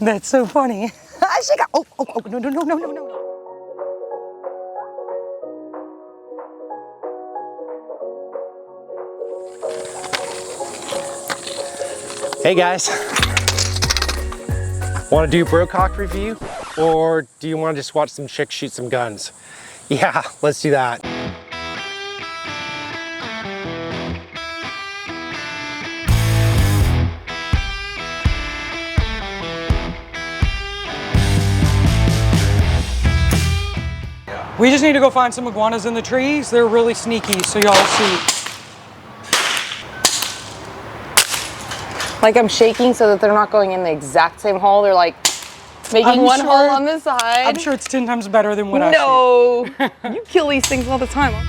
That's so funny. She got, oh, no, no, no, no, no, no. Hey guys, want to do Brocock review? Or do you want to just watch some chicks shoot some guns? Yeah, let's do that. We just need to go find some iguanas in the trees. They're really sneaky, so y'all see. Like I'm shaking so that they're not going in the exact same hole. They're like making one hole on the side. I'm sure it's 10 times better than what I shoot. No, you kill these things all the time.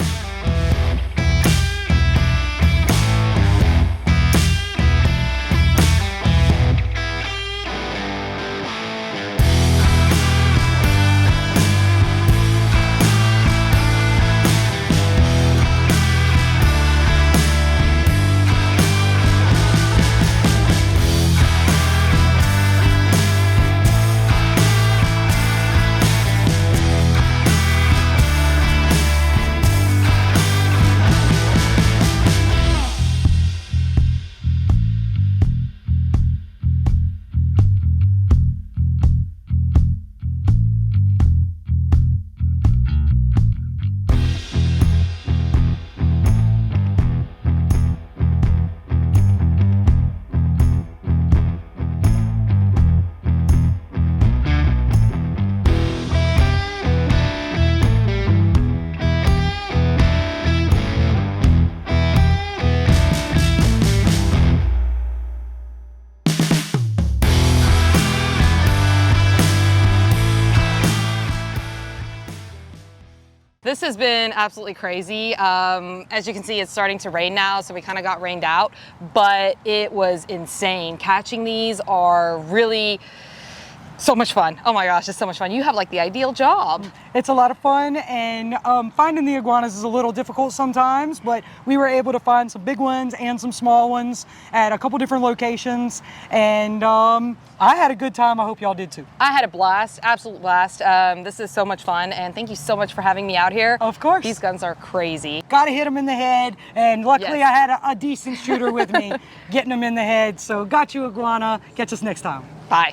This has been absolutely crazy. As you can see, it's starting to rain now, so we kind of got rained out, but it was insane. Catching these are really so much fun. Oh my gosh, it's so much fun. You have like the ideal job. It's a lot of fun, and finding the iguanas is a little difficult sometimes, but we were able to find some big ones and some small ones at a couple different locations, and I had a good time. I hope y'all did too. I had a blast, absolute blast. This is so much fun, and thank you so much for having me out here. Of course. These guns are crazy. Gotta hit them in the head, and luckily Yes. I had a decent shooter with me getting them in the head, so got you, iguana. Catch us next time. Bye.